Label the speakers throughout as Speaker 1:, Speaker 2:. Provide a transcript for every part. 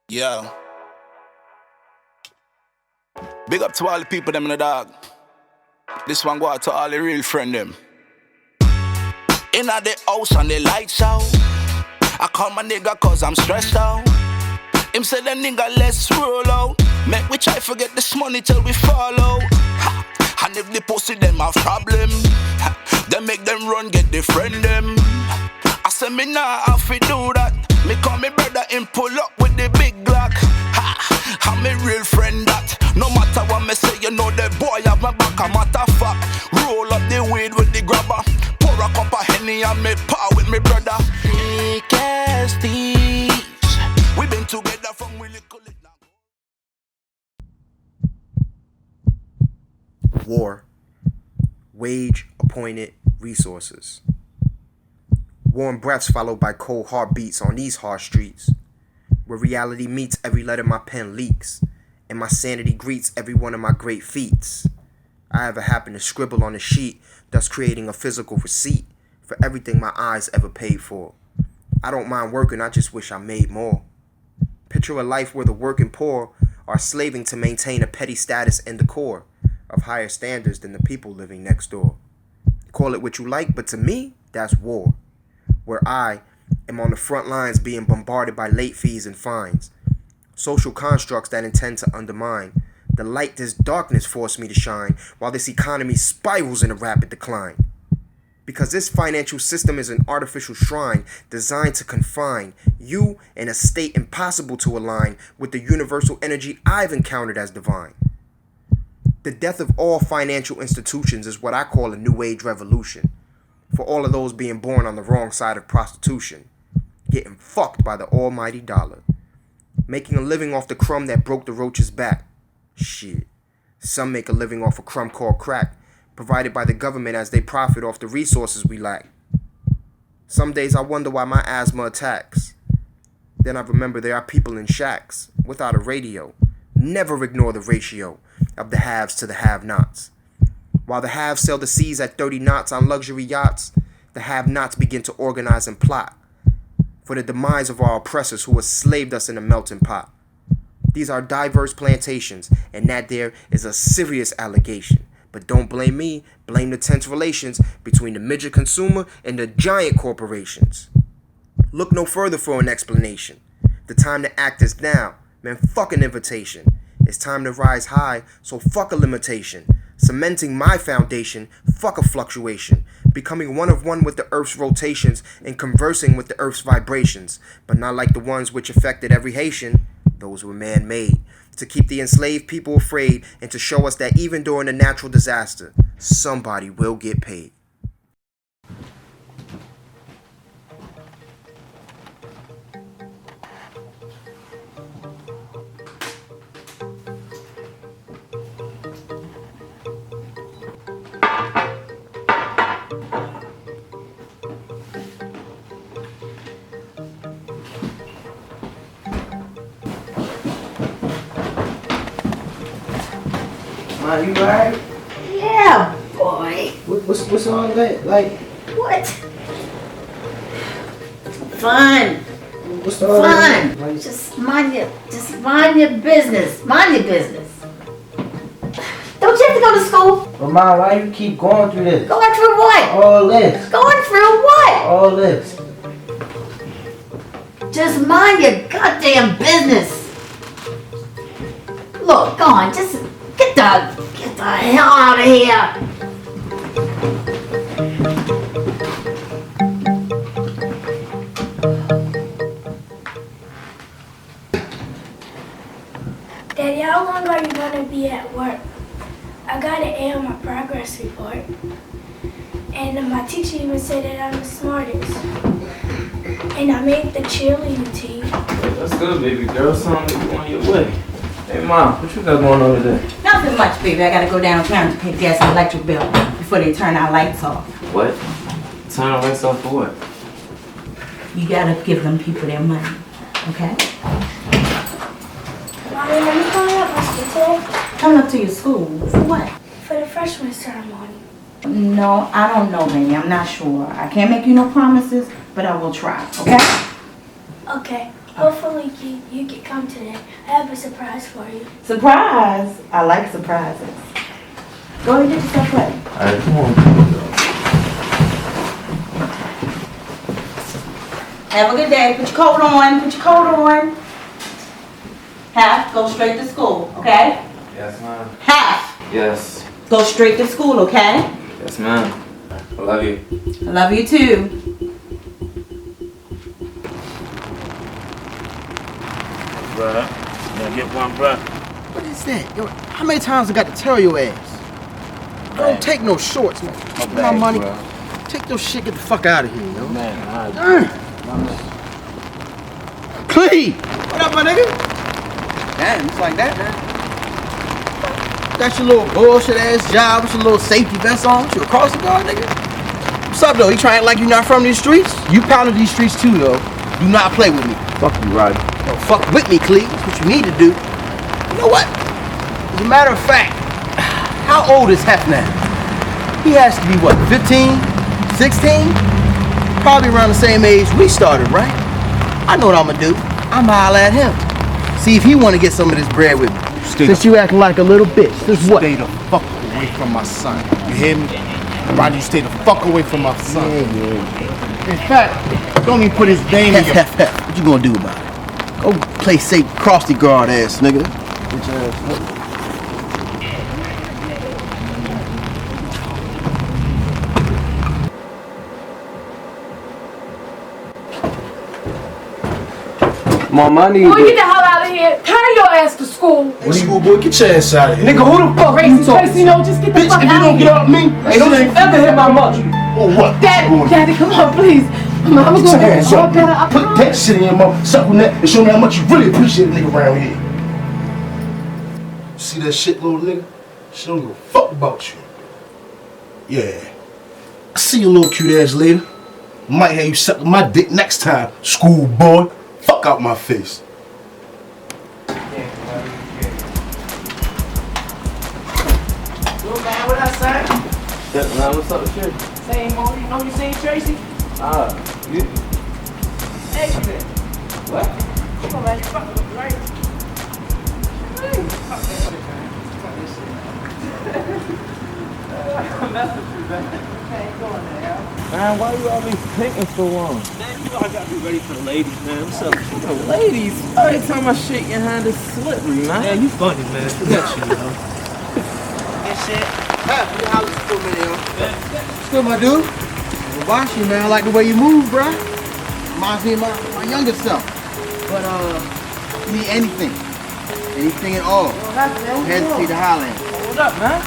Speaker 1: Yeah. Big up to all the people them in the dog. This one go out to all the real friend them. Inna the house and the lights out. I call my nigga cause I'm stressed out. Him say the nigga let's roll out. Make we try forget this money till we fall out. Ha. And if the pussy them have problem, then make them run get the friend them. I say me nah have to do that. Me call me brother and pull up with the big Glock. Ha. I'm a real friend that no matter what me say, you know the boy have my back. A matter of fact, roll up the weed with the grabber. Pour a cup of Henny and me power with me brother. Thick as thieves. We been together from we little it now.
Speaker 2: War. Wage appointed resources. Warm breaths followed by cold heartbeats on these harsh streets, where reality meets every letter my pen leaks, and my sanity greets every one of my great feats. I ever happen to scribble on a sheet, thus creating a physical receipt for everything my eyes ever paid for. I don't mind working, I just wish I made more. Picture a life where the working poor are slaving to maintain a petty status and decor of higher standards than the people living next door. Call it what you like, but to me, that's war. Where I am on the front lines being bombarded by late fees and fines. Social constructs that intend to undermine the light this darkness forced me to shine, while this economy spirals in a rapid decline. Because this financial system is an artificial shrine designed to confine you in a state impossible to align with the universal energy I've encountered as divine. The death of all financial institutions is what I call a new age revolution. For all of those being born on the wrong side of prostitution, getting fucked by the almighty dollar, making a living off the crumb that broke the roach's back. Shit, some make a living off a crumb called crack, provided by the government as they profit off the resources we lack. Some days I wonder why my asthma attacks. Then I remember there are people in shacks without a radio. Never ignore the ratio of the haves to the have-nots. While the haves sail the seas at 30 knots on luxury yachts, the have-nots begin to organize and plot for the demise of our oppressors who enslaved us in a melting pot. These are diverse plantations, and that there is a serious allegation. But don't blame me, blame the tense relations between the midget consumer and the giant corporations. Look no further for an explanation. The time to act is now. Man, fuck an invitation. It's time to rise high, so fuck a limitation. Cementing my foundation, fuck a fluctuation. Becoming one of one with the earth's rotations and conversing with the earth's vibrations. But not like the ones which affected every Haitian. Those were man-made. To keep the enslaved people afraid and to show us that even during a natural disaster, somebody will get paid.
Speaker 3: You alright?
Speaker 4: Yeah, boy.
Speaker 3: What's all that? Like,
Speaker 4: What? Fun.
Speaker 3: what's all that?
Speaker 4: Fun.
Speaker 3: Like,
Speaker 4: Just mind your business. Mind your business. Don't you have to go to school?
Speaker 3: but Mom, why you keep going through this?
Speaker 4: Going through what?
Speaker 3: All this.
Speaker 4: Going through what?
Speaker 3: All this.
Speaker 4: Just mind your goddamn business. Look, go on. Just get the hell out of here.
Speaker 5: Daddy, how long are you gonna be at work? I got an A on my progress report. And my teacher even said that I'm the smartest. And I made the cheerleading team.
Speaker 6: That's good, baby girl. Sound like you on your way. Hey, Mom, what you got going on today?
Speaker 7: Nothing much, baby. I gotta go downtown to pay gas and electric bill before they turn our lights off.
Speaker 6: What? Turn the lights off for what?
Speaker 7: You gotta give them people their money, okay?
Speaker 5: Mommy, are you coming up my school today?
Speaker 7: Coming up to your school. For what?
Speaker 5: For the freshman ceremony.
Speaker 7: No, I don't know, baby. I'm not sure. I can't make you no promises, but I will try, okay?
Speaker 5: Okay. Hopefully you can come today. I have a surprise for you.
Speaker 7: Surprise! I like surprises. Go ahead and get yourself ready.
Speaker 6: Alright, come on.
Speaker 7: Have a good day. Put your coat on. Put your coat on. Half, go straight to school, okay?
Speaker 6: Yes, ma'am.
Speaker 7: Half,
Speaker 6: Yes.
Speaker 7: go straight to school, okay?
Speaker 6: Yes, ma'am. I love you.
Speaker 7: I love you too.
Speaker 8: Bruh, you gonna get one, bruh?
Speaker 9: What is that? Yo, how many times I got to tell your ass? I don't take no shorts, man. Give me my money. Take your shit, get the fuck out of here, yo.
Speaker 8: Man,
Speaker 9: Clee! What up, my nigga? Damn, it's like that, man. That's your little bullshit ass job with your little safety vest on. You a crossing guard, nigga? What's up, though? You trying to act like you're not from these streets? You pounded these streets too, though. Do not play with me.
Speaker 8: fuck you, Roddy.
Speaker 9: Don't fuck with me, Clee. That's what you need to do. You know what? As a matter of fact, how old is Hef now? He has to be, what, 15? 16? Probably around the same age we started, right? I know what I'm gonna do. I'm holler at him. See if he wanna get some of this bread with me. Since you acting like a little bitch. This what?
Speaker 8: Stay the fuck away from my son. You hear me? Roddy, you stay the fuck away from my son. In fact, don't even put his name in your...
Speaker 9: Hef. What you gonna do about it? Go play safe, crossy guard ass nigga. Bitch ass nigga.
Speaker 6: Mom, I need
Speaker 10: Boy, get the hell out of here. Carry your ass to school.
Speaker 8: Hey, schoolboy, get your ass out of here.
Speaker 6: Nigga, who the fuck are you talking
Speaker 10: Tracy, no, just get the
Speaker 8: Bitch,
Speaker 10: fuck
Speaker 8: if you
Speaker 10: out
Speaker 8: don't
Speaker 10: of
Speaker 8: get
Speaker 10: here.
Speaker 8: off me,
Speaker 6: Hey, don't you ever hit my mother.
Speaker 8: or what?
Speaker 10: Daddy, come on, please. Mama
Speaker 8: Get your
Speaker 10: gonna get
Speaker 8: hands
Speaker 10: all
Speaker 8: up.
Speaker 10: better. I
Speaker 8: Put that shit in your mouth, suck on that, and show me how much you really appreciate a nigga around here. See that shit, little nigga? She don't give a fuck about you. Yeah. I see you, little cute ass later. Might have you sucking my dick next time, schoolboy. Fuck out my face.
Speaker 10: What I say?
Speaker 6: Man, what's up with you?
Speaker 10: Same old. You know you seen Tracy?
Speaker 6: You...
Speaker 10: Hey, man.
Speaker 6: What?
Speaker 10: Come on, man. You fucking look right.
Speaker 6: Man, why you always taking so long?
Speaker 8: Man, you know I gotta be ready for the ladies, man. What's up?
Speaker 6: The ladies, every time I shake your hand, it's slippery, man.
Speaker 8: Man, you funny, man. Forget you, yo.
Speaker 9: That shit. Hef, you holler for me, yo. What's good, my dude? Well, watch you, man. I like the way you move, bruh. Reminds me of my younger self. But, you need anything. Anything at all. Don't hesitate to holler at me.
Speaker 6: Hold up, man.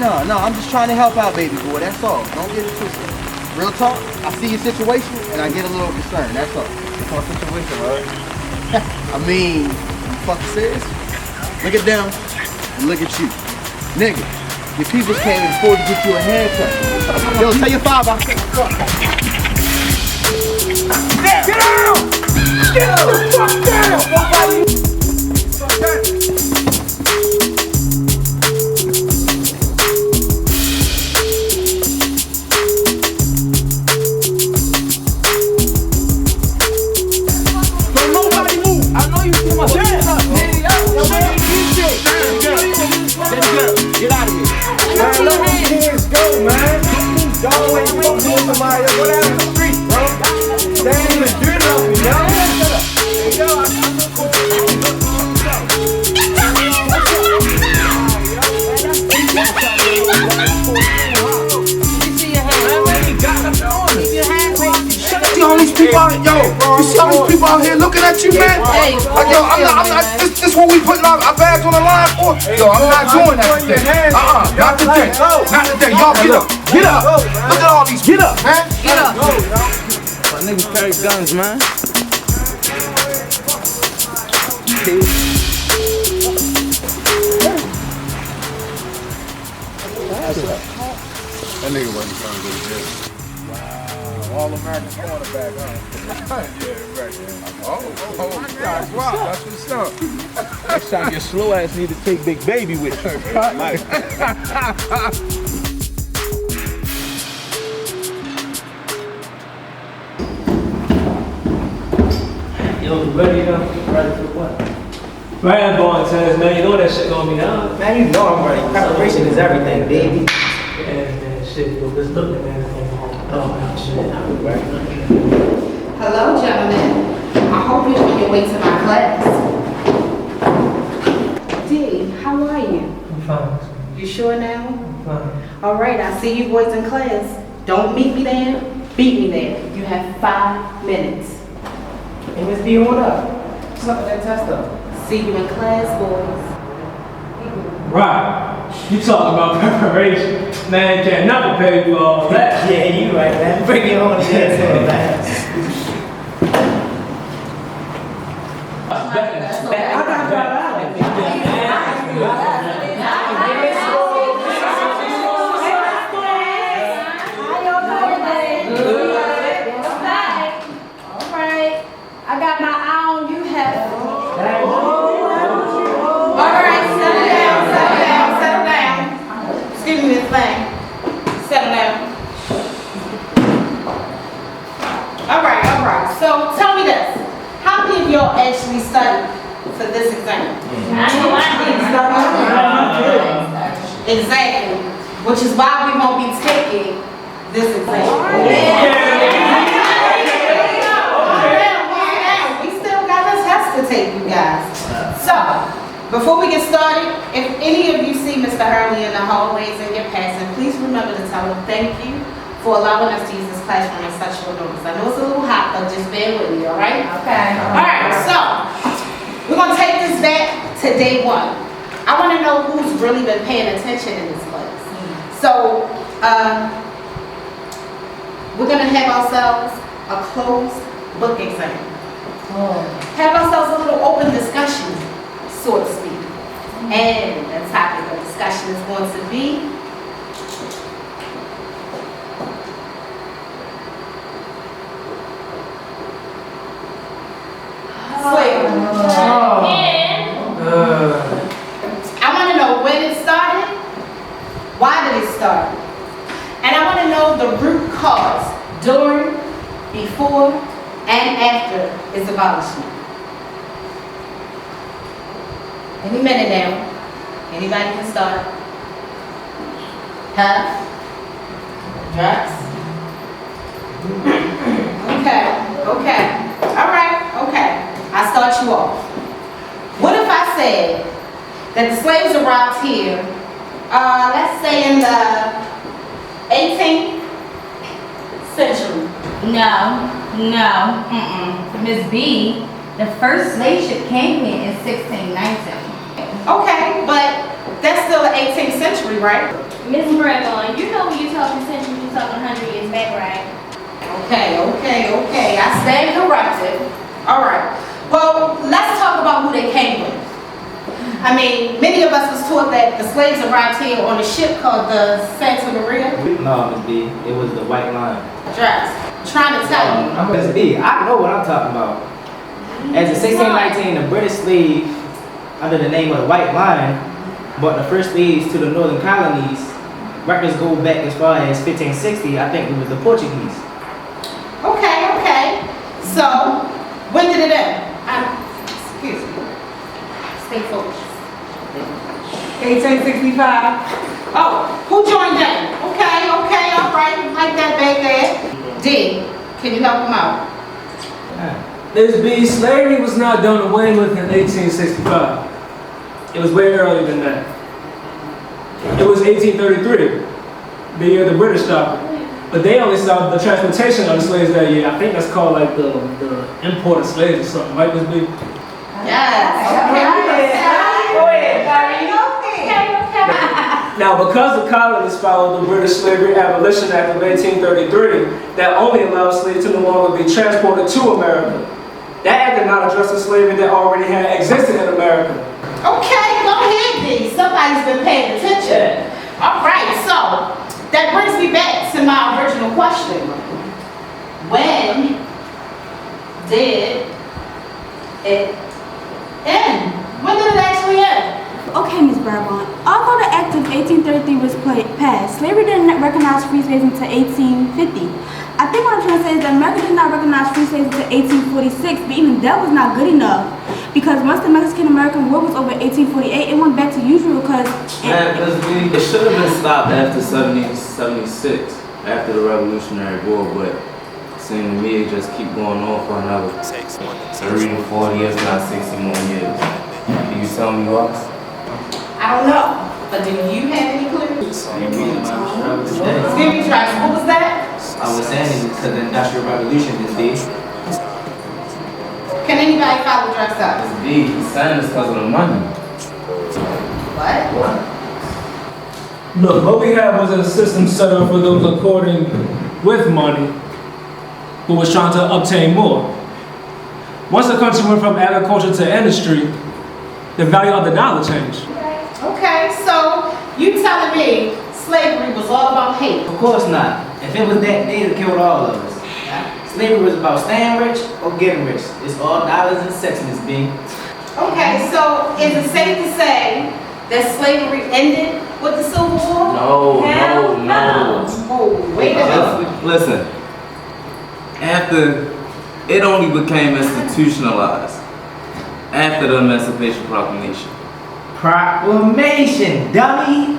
Speaker 9: No, I'm just trying to help out, baby boy. That's all. Don't get it twisted. Real talk, I see your situation and I get a little concerned. That's all.
Speaker 6: What's my situation, right?
Speaker 9: I mean, you fucking serious? Look at them and look at you. Nigga, your people came and afford to get you a haircut. Yo, tell your father I'll take the fuck.
Speaker 10: Get out! Get the fuck down! Nobody.
Speaker 9: Get out of here.
Speaker 10: Man, let these kids go, man. Y'all ain't fucking with somebody else. Go down the street, bro. They ain't even do nothing, yo. Hey, yo,
Speaker 8: See all these people out here, yo. You see all these people out here looking at you, man? Like, yo, I'm not. This what we putting our bags on the line for? Yo, I'm not doing that today. Not today. Not today. Y'all get up. Get up. Look at all these. Get up, man.
Speaker 10: get up.
Speaker 6: My niggas carry guns, man.
Speaker 8: That nigga wasn't trying to go to jail. Wow. All-American cornerback, huh? Yeah, right. Oh, gosh, wow. That's what's up.
Speaker 6: Next time your slow ass need to take Big Baby with you.
Speaker 10: Yo, ready to ready for what? Brad Boy says, man, you know that shit gonna be hard.
Speaker 3: Man, you know I'm ready. Preparation is everything, baby.
Speaker 10: Yeah, man, shit, yo, just looking at it. Oh, man, shit.
Speaker 4: Hello, gentlemen. I hope you're on your way to my class. D, how are you?
Speaker 10: I'm fine.
Speaker 4: You sure now?
Speaker 10: I'm fine.
Speaker 4: All right, I see you boys in class. Don't meet me there, beat me there. You have 5 minutes.
Speaker 3: Hey, Miss B, what up? What's up with that test up?
Speaker 4: See you in class, boys.
Speaker 10: Right. You talking about preparation. Man, can't never pay you all that.
Speaker 3: Yeah, you right, man. Bring it on here, man.
Speaker 4: I got my eye on you, Hef. All right, settle down. Excuse me, Miss Lang. Settle down. All right. So tell me this. How many of y'all actually studied for this exam? Exactly. Which is why we won't be taking this exam. To take you guys. So, before we get started, if any of you see Mr. Hurley in the hallways and you're passing, please remember to tell him thank you for allowing us to use this classroom in such short notice. I know it's a little hot, but just bear with me, all right?
Speaker 7: Okay.
Speaker 4: All right, so we're going to take this back to day 1. I want to know who's really been paying attention in this class. So, we're going to have ourselves a closed book exam. Have ourselves a little open discussion, so to speak. And the topic of discussion is going to be slavery. I want to know when it started, why did it start, and I want to know the root cause during, before, and after its abolishment. Any minute now. Anybody can start. Huff. Drax. Okay. Alright, okay. I start you off. What if I said that the slaves arrived here, let's say in the 18th century?
Speaker 11: No. Miss B, the first slave ship came here in 1619.
Speaker 4: Okay, but that's still the 18th century, right?
Speaker 5: Miss Bregon, you know when you talking century, you talking 100 years back, right?
Speaker 4: Okay. I stand corrected. All right. Well, let's talk about who they came with. I mean, many of us was taught that the slaves arrived here on a ship called the Santa Maria.
Speaker 3: No, Miss B, it was the White Line.
Speaker 4: Dress. Trying to tell you.
Speaker 3: I'm Miss B, I know what I'm talking about. As in 1619, the British slave, under the name of the White Line, brought the first slaves to the northern colonies. Records go back as far as 1560. I think it was the Portuguese.
Speaker 4: Okay. So, when did it end? Excuse me. Stay focused.
Speaker 7: 1865.
Speaker 4: Oh, who joined in? Okay, all right. Like that back there. D, can you help him out?
Speaker 10: Miss B, slavery was not done away with in 1865. It was way earlier than that. It was 1833, the year the British stopped it. But they only stopped the transportation of the slaves that year. I think that's called like the import of slaves or something, right, Miss B?
Speaker 4: Yes.
Speaker 10: Now, because the colonists followed the British Slavery Abolition Act of 1833, that only allowed slaves to no longer be transported to America. That act did not address the slavery that already had existed in America.
Speaker 4: Okay, go ahead, D. Somebody's been paying attention.
Speaker 10: Yeah.
Speaker 4: All right, so that brings me back to my original question. When did it end? When did it actually end?
Speaker 11: Okay, Miss
Speaker 5: Bourbon. Although the Act of 1833 was passed, slavery didn't recognize free slaves until 1850. I think what I'm trying to say is that America did not recognize free slaves until 1846, but even that was not good enough. Because once the Mexican-American War was over in 1848, it went back to usual because...
Speaker 6: It should have been stopped after 76, after the Revolutionary War, but it seemed to me it just keep going on for another 30 to 40 years, not 60 more years. Can you tell me why?
Speaker 4: I don't know, but do you have any clues? Give me try. What was that?
Speaker 3: I was saying it because the Industrial Revolution is big.
Speaker 4: Can anybody follow dress up?
Speaker 6: It's big. He's saying it's because of the money.
Speaker 4: What?
Speaker 10: Look, what we had was a system set up for those according with money who was trying to obtain more. Once the country went from agriculture to industry, the value of the dollar changed.
Speaker 4: Okay, so you telling me slavery was all about hate?
Speaker 3: Of course not. If it was that, they'd have killed all of us. Slavery was about staying rich or getting rich. It's all dollars and sex, Miss B.
Speaker 4: Okay, so is it safe to say that slavery ended with the Civil War?
Speaker 6: No.
Speaker 4: Oh, wait a minute.
Speaker 6: Listen, after it only became institutionalized after the Emancipation Proclamation.
Speaker 3: Proclamation, dummy!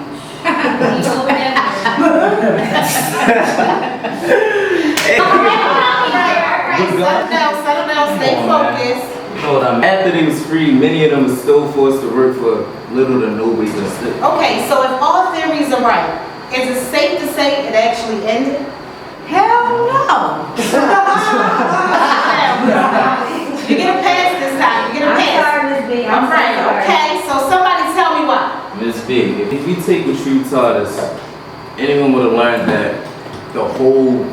Speaker 4: Settle down, stay focused.
Speaker 6: After they was free, many of them were still forced to work for little to no wages.
Speaker 4: Okay, so if all theories are right, is it safe to say it actually ended? Hell no! You get a pass this time, you get a pass.
Speaker 11: I'm sorry, Miss B.
Speaker 4: I'm right, okay, so somebody tell me why.
Speaker 6: Miss B, if you take what you taught us, anyone would have learned that the whole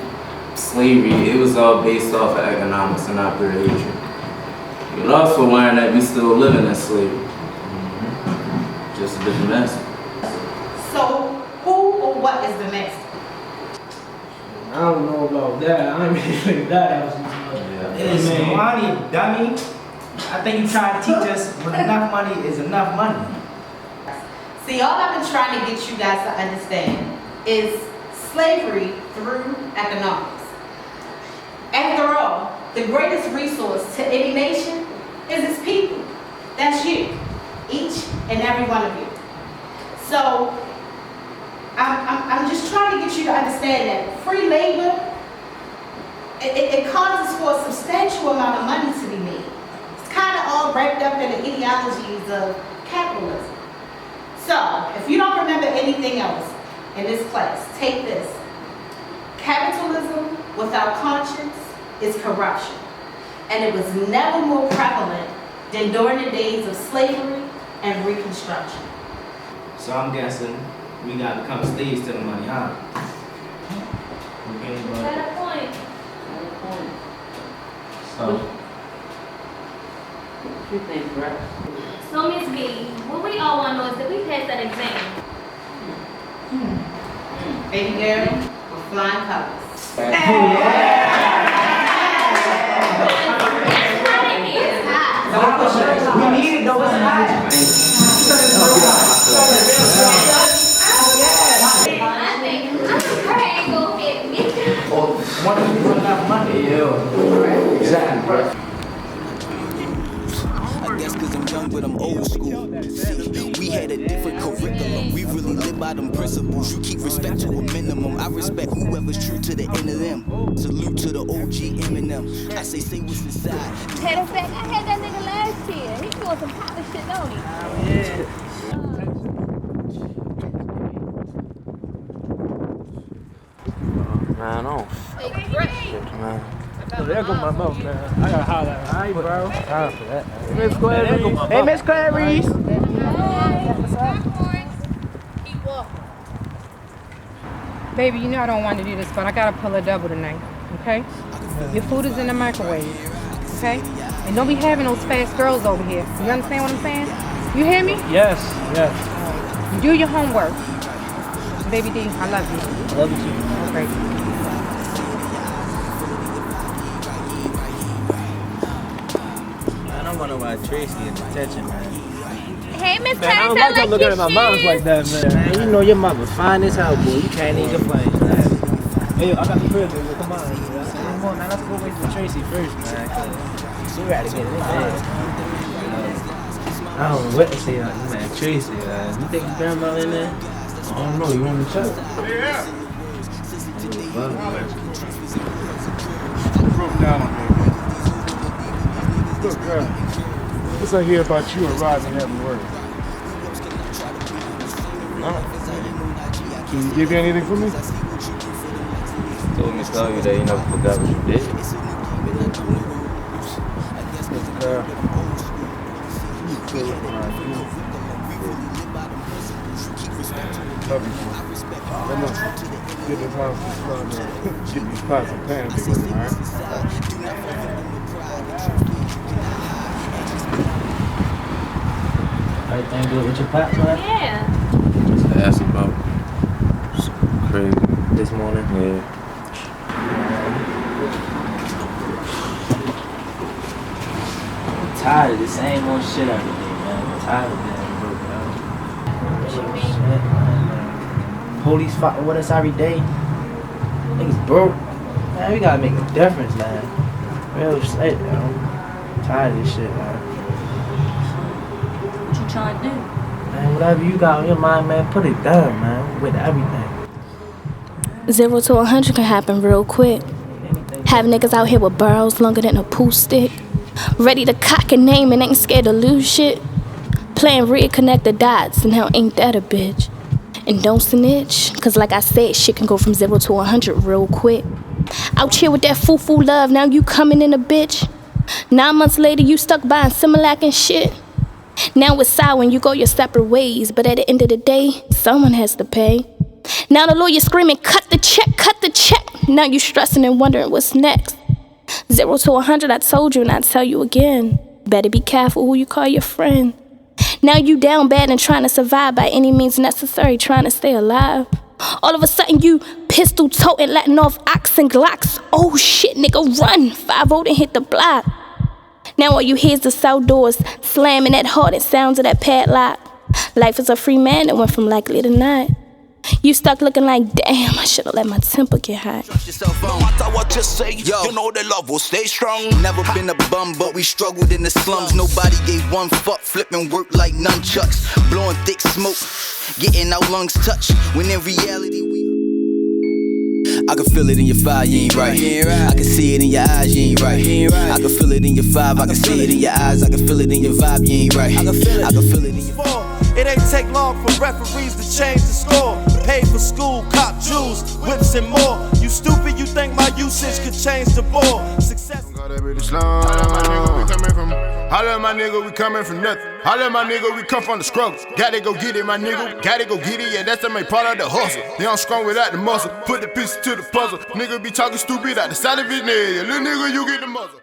Speaker 6: slavery, it was all based off of economics and not pure hatred. You would also learn that we still living in slavery. Just a different master.
Speaker 4: So, who or what is the master?
Speaker 10: I don't know about that. I mean, that was
Speaker 3: It is money, dummy. I think you trying to teach us when enough money is enough money.
Speaker 4: See, all I've been trying to get you guys to understand is slavery through economics. After all, the greatest resource to any nation is its people. That's you, each and every one of you. So, I'm just trying to get you to understand that free labor, it causes for a substantial amount of money to be made. It's kind of all wrapped up in the ideologies of capitalism. So, if you don't remember anything else in this class, take this. Capitalism without conscience is corruption. And it was never more prevalent than during the days of slavery and Reconstruction.
Speaker 3: So I'm guessing we gotta become slaves to the money, huh?
Speaker 11: Got a point.
Speaker 3: So,
Speaker 7: What you think, Brett?
Speaker 11: So, Miss B, what we all want to know is that we passed that exam.
Speaker 4: Baby girl, with flying colors.
Speaker 3: we need it though, it's hot. One of them put enough money. Exactly, bro.
Speaker 1: I guess cause I'm young but I'm old school. See, we had a different curriculum. We really live by them principles. You keep respect to a minimum. I respect whoever's true to the end of them. Salute to the OG Eminem. I say what's inside.
Speaker 12: Matter of fact, I had that nigga last year. He doing some poppin' shit, don't he?
Speaker 3: Oh, yeah.
Speaker 6: Man, oh.
Speaker 12: Hey,
Speaker 6: Man.
Speaker 10: Oh, there go my mouth, man. I gotta holler at her.
Speaker 3: All right, bro.
Speaker 10: Time for that.
Speaker 3: Miss Clarice. Hey, Miss Clarice.
Speaker 12: Keep walking.
Speaker 13: Baby, you know I don't want to do this, but I gotta pull a double tonight, okay? Your food is in the microwave, okay? And don't be having those fast girls over here. You understand what I'm saying? You hear me?
Speaker 10: Yes, yes.
Speaker 13: You do your homework. Baby D, I love you.
Speaker 10: Love you too.
Speaker 13: Okay.
Speaker 14: I don't wonder why Tracy in detention, man.
Speaker 12: Hey, Miss
Speaker 10: Man, I don't
Speaker 12: Terry,
Speaker 10: like
Speaker 12: sound
Speaker 10: y'all looking at my mouth like that, man.
Speaker 3: Man, you know your mother fine as hell, boy. You can't even complain, man.
Speaker 10: Hey, I got the crib, baby. Come on.
Speaker 3: Come on, now let's go wait for Tracy first, man. Cause she ready to get it in bed. I don't know what to say, man. Tracy, man. You think your grandma in there? I don't know. You want to check?
Speaker 8: Yeah.
Speaker 3: Well,
Speaker 8: Broke down on me. Look, girl. What's I hear about you and Rodney having words?
Speaker 3: no.
Speaker 8: Can you give you anything for me?
Speaker 6: Told me to tell you that you never forgot what you did.
Speaker 8: Look, girl. You feel it behind you. Love you, boy. Hey, look. Get this house to start get these pots and pans together, alright?
Speaker 3: Everything good with your pops, man?
Speaker 12: Yeah.
Speaker 6: Just ask about crazy.
Speaker 3: This morning?
Speaker 6: Yeah.
Speaker 3: I'm tired of the same old shit every day, man. I'm tired of being broke, man. Shit, man. Police fucking with us every day. Niggas broke. Man, we gotta make a difference, man. Real shit, man. Tired of this shit, man.
Speaker 7: What you trying to do?
Speaker 3: Man, whatever you got on your mind, man, put it down, man. With everything.
Speaker 14: 0 to 100 can happen real quick. Have niggas out here with barrels longer than a pool stick. Ready to cock a name and ain't scared to lose shit. Playing reconnect the dots and now ain't that a bitch. And don't snitch, cause like I said, shit can go from 0 to 100 real quick. Out here with that foo-foo love, now you coming in a bitch. 9 months later, you stuck buying Similac and shit. Now it's sour when you go your separate ways, but at the end of the day, someone has to pay. Now the lawyer screaming, cut the check, cut the check. Now you stressing and wondering what's next. 0 to 100, I told you and I tell you again. Better be careful who you call your friend. Now you down bad and trying to survive by any means necessary, trying to stay alive. All of a sudden you pistol toting, letting off ox and glocks. Oh shit, nigga, run. 5-0 and hit the block. Now all you hear is the cell doors slamming that hard and sounds of that padlock. Life is a free man that went from likely to not. You stuck looking like, damn, I should've let my temper get hot.
Speaker 1: No matter what you say, you know the love will stay strong. Never been a bum, but we struggled in the slums. Nobody gave one fuck, flipping work like nunchucks. Blowing thick smoke, getting our lungs touched. When in reality I can feel it in your fire, you ain't right. I can see it in your eyes, you ain't right. I can feel it in your vibe, I can see it in your eyes. I can feel it in your vibe, you ain't right. I can feel it in your
Speaker 15: It ain't take long for referees to change the score. Pay for school, cop jewels, whips and more. You stupid, you think my usage could change the board. Success.
Speaker 8: Holla my nigga, we coming from. Holla my nigga, we coming from nothing. Holla my nigga, we come from the struggle. Gotta go get it, my nigga. Gotta go get it, yeah, that's the main part of the hustle. They don't strong without the muscle. Put the pieces to the puzzle. Nigga be talking stupid out the side of his neck. Little nigga, you get the muzzle.